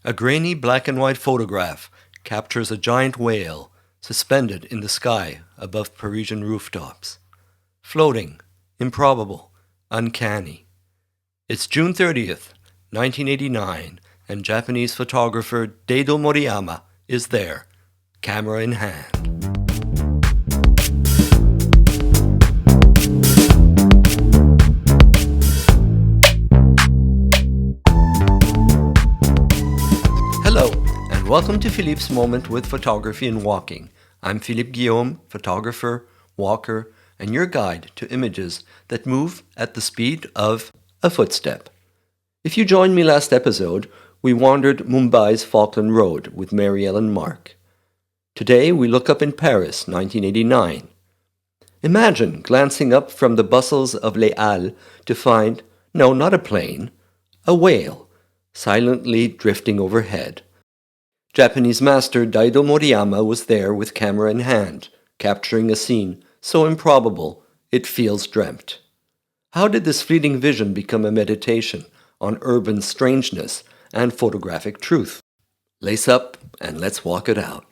A grainy black and white photograph captures a giant whale suspended in the sky above Parisian rooftops. Floating, improbable, uncanny. It's June 30th, 1989, and Japanese photographer Daidō Moriyama is there, camera in hand. Hello, and welcome to Philippe's Moment with Photography and Walking. I'm Philippe Guillaume, photographer, walker, and your guide to images that move at the speed of a footstep. If you joined me last episode, we wandered Mumbai's Falkland Road with Marielle and Mark. Today we look up in Paris, 1989. Imagine glancing up from the bustles of Les Halles to find, no, not a plane, a whale, silently drifting overhead. Japanese master Daidō Moriyama was there with camera in hand, capturing a scene so improbable it feels dreamt. How did this fleeting vision become a meditation on urban strangeness and photographic truth? Lace up and let's walk it out.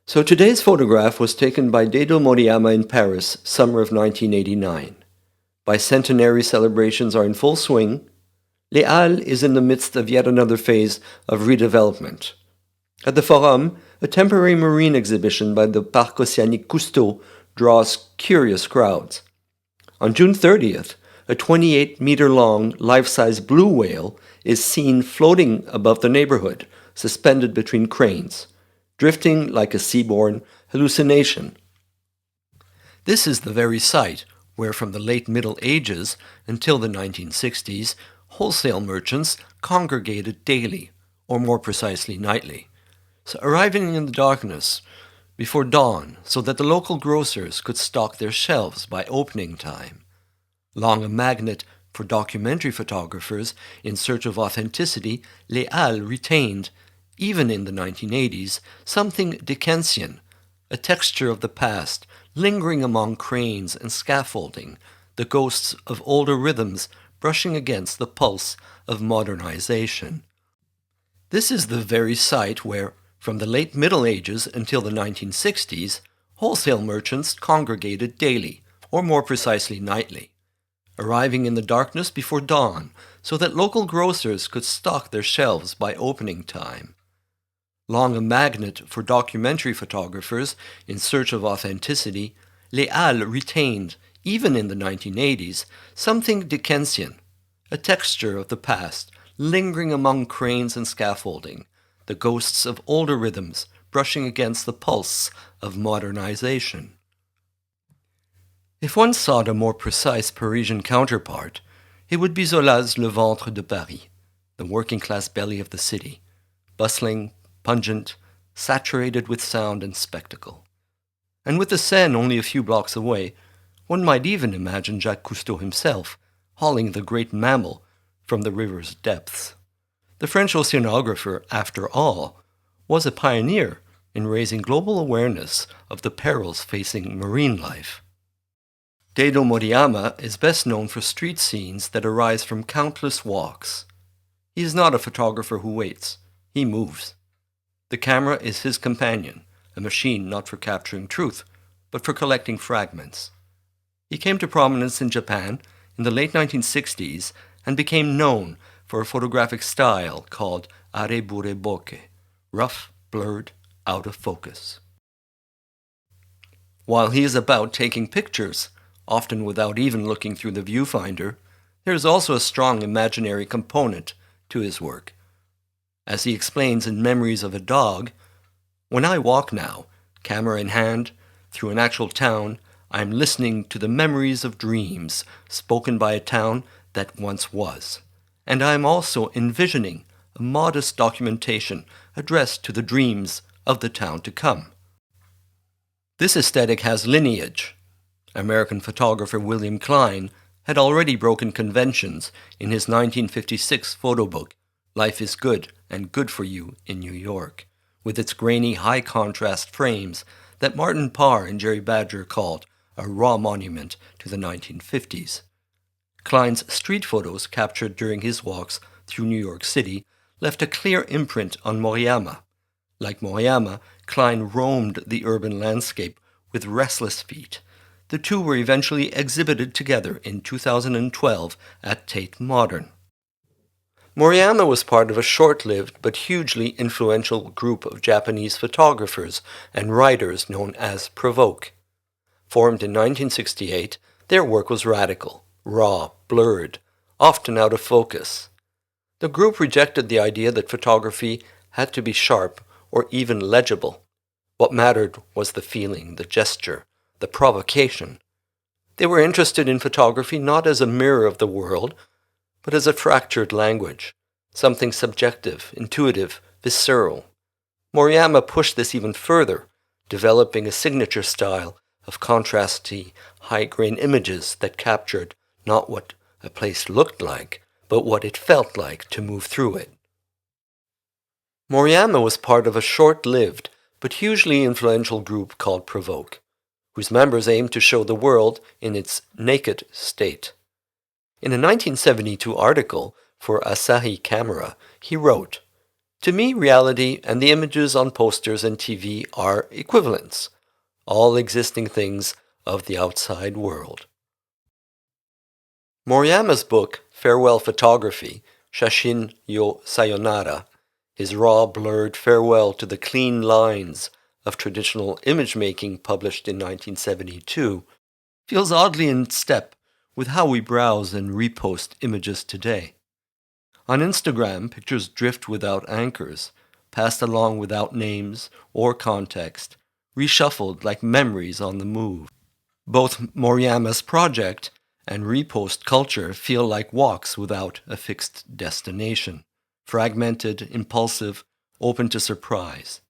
So today's photograph was taken by Daidō Moriyama in Paris, summer of 1989. Bicentenary celebrations are in full swing. Les Halles is in the midst of yet another phase of redevelopment. At the Forum, a temporary marine exhibition by the Parc Océanique Cousteau draws curious crowds. On June 30th, a 28-meter-long, life-size blue whale is seen floating above the neighborhood, suspended between cranes, drifting like a seaborne hallucination. This is the very site where from the late Middle Ages until the 1960s, wholesale merchants congregated daily, or more precisely nightly, so arriving in the darkness before dawn so that the local grocers could stock their shelves by opening time. Long a magnet for documentary photographers in search of authenticity, Les Halles retained, even in the 1980s, something Dickensian, a texture of the past, lingering among cranes and scaffolding, the ghosts of older rhythms brushing against the pulse of modernization. This is the very site where, from the late Middle Ages until the 1960s, wholesale merchants congregated daily, or more precisely nightly, arriving in the darkness before dawn so that local grocers could stock their shelves by opening time. Long a magnet for documentary photographers in search of authenticity, Les Halles retained, even in the 1980s, something Dickensian, a texture of the past, lingering among cranes and scaffolding, the ghosts of older rhythms brushing against the pulse of modernization. If one sought a more precise Parisian counterpart, it would be Zola's Le Ventre de Paris, the working-class belly of the city, bustling, pungent, saturated with sound and spectacle. And with the Seine only a few blocks away, one might even imagine Jacques Cousteau himself hauling the great mammal from the river's depths. The French oceanographer, after all, was a pioneer in raising global awareness of the perils facing marine life. Daidō Moriyama is best known for street scenes that arise from countless walks. He is not a photographer who waits. He moves. The camera is his companion, a machine not for capturing truth, but for collecting fragments. He came to prominence in Japan in the late 1960s and became known for a photographic style called arebure bokeh, rough, blurred, out of focus. While he is about taking pictures, often without even looking through the viewfinder, there is also a strong imaginary component to his work. As he explains in Memories of a Dog, "When I walk now, camera in hand, through an actual town, I am listening to the memories of dreams spoken by a town that once was. And I am also envisioning a modest documentation addressed to the dreams of the town to come." This aesthetic has lineage. American photographer William Klein had already broken conventions in his 1956 photo book, Life is Good and Good for You in New York, with its grainy high-contrast frames that Martin Parr and Jerry Badger called a raw monument to the 1950s. Klein's street photos captured during his walks through New York City left a clear imprint on Moriyama. Like Moriyama, Klein roamed the urban landscape with restless feet. The two were eventually exhibited together in 2012 at Tate Modern. Moriyama was part of a short-lived but hugely influential group of Japanese photographers and writers known as Provoke. Formed in 1968, their work was radical, raw, blurred, often out of focus. The group rejected the idea that photography had to be sharp or even legible. What mattered was the feeling, the gesture, the provocation. They were interested in photography not as a mirror of the world, but as a fractured language, something subjective, intuitive, visceral. Moriyama pushed this even further, developing a signature style of contrasty, high-grain images that captured not what a place looked like, but what it felt like to move through it. Moriyama was part of a short-lived but hugely influential group called Provoke, whose members aimed to show the world in its naked state. In a 1972 article for Asahi Camera, he wrote, "To me, reality and the images on posters and TV are equivalents, all existing things of the outside world." Moriyama's book, Farewell Photography, Shashin yo Sayonara, his raw, blurred farewell to the clean lines of traditional image-making published in 1972, feels oddly in step with how we browse and repost images today. On Instagram, pictures drift without anchors, passed along without names or context, reshuffled like memories on the move. Both Moriyama's project and repost culture feel like walks without a fixed destination, fragmented, impulsive, open to surprise.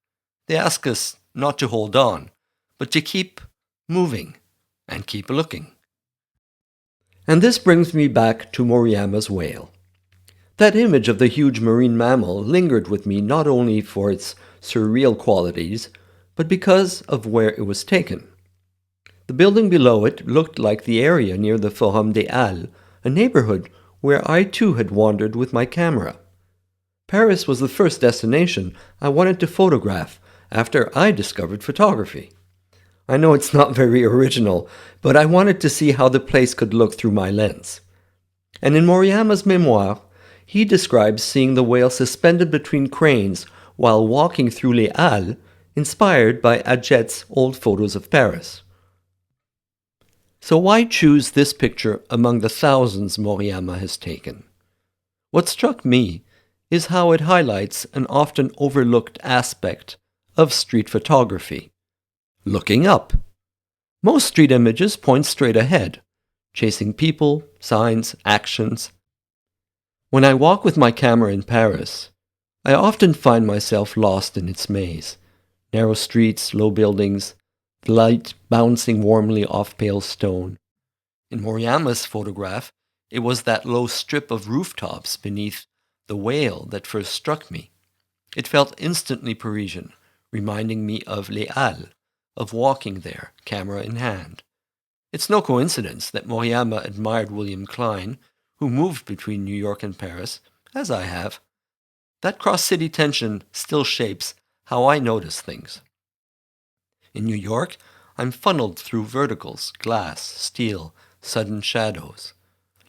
They ask us not to hold on, but to keep moving and keep looking. And this brings me back to Moriyama's whale. That image of the huge marine mammal lingered with me not only for its surreal qualities, but because of where it was taken. The building below it looked like the area near the Forum des Halles, a neighborhood where I too had wandered with my camera. Paris was the first destination I wanted to photograph after I discovered photography. I know it's not very original, but I wanted to see how the place could look through my lens. And in Moriyama's memoir, he describes seeing the whale suspended between cranes while walking through Les Halles, inspired by Adjet's old photos of Paris. So why choose this picture among the thousands Moriyama has taken? What struck me is how it highlights an often overlooked aspect of street photography: looking up. Most street images point straight ahead, chasing people, signs, actions. When I walk with my camera in Paris, I often find myself lost in its maze. Narrow streets, low buildings, the light bouncing warmly off pale stone. In Moriyama's photograph, it was that low strip of rooftops beneath the whale that first struck me. It felt instantly Parisian, reminding me of Les Halles, of walking there, camera in hand. It's no coincidence that Moriyama admired William Klein, who moved between New York and Paris, as I have. That cross-city tension still shapes how I notice things. In New York, I'm funneled through verticals, glass, steel, sudden shadows.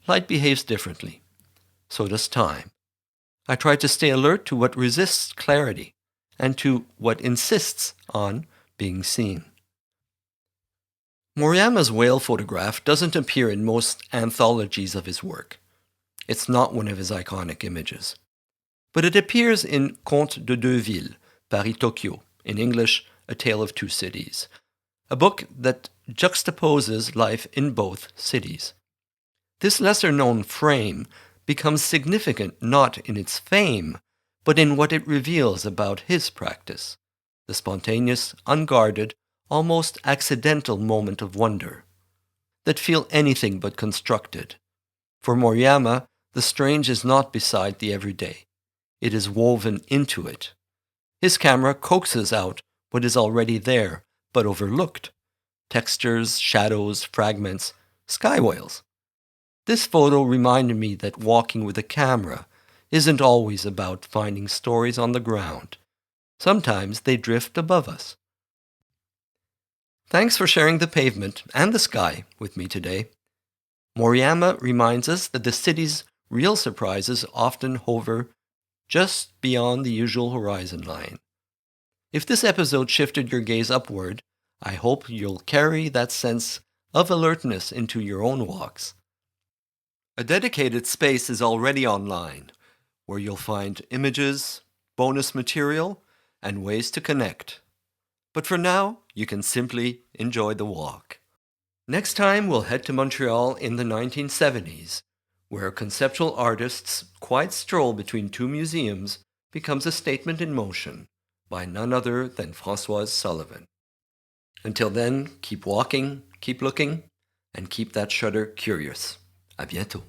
Light behaves differently. So does time. I try to stay alert to what resists clarity and to what insists on being seen. Moriyama's whale photograph doesn't appear in most anthologies of his work. It's not one of his iconic images. But it appears in Contes de deux villes, Paris-Tokyo, in English, A Tale of Two Cities, a book that juxtaposes life in both cities. This lesser-known frame becomes significant not in its fame, but in what it reveals about his practice, the spontaneous, unguarded, almost accidental moment of wonder, that feel anything but constructed. For Moriyama, the strange is not beside the everyday. It is woven into it. His camera coaxes out what is already there, but overlooked. Textures, shadows, fragments, sky whales. This photo reminded me that walking with a camera isn't always about finding stories on the ground. Sometimes they drift above us. Thanks for sharing the pavement and the sky with me today. Moriyama reminds us that the city's real surprises often hover just beyond the usual horizon line. If this episode shifted your gaze upward, I hope you'll carry that sense of alertness into your own walks. A dedicated space is already online, where you'll find images, bonus material, and ways to connect. But for now, you can simply enjoy the walk. Next time, we'll head to Montreal in the 1970s, where a conceptual artist's quiet stroll between two museums becomes a statement in motion by none other than Françoise Sullivan. Until then, keep walking, keep looking, and keep that shutter curious. À bientôt.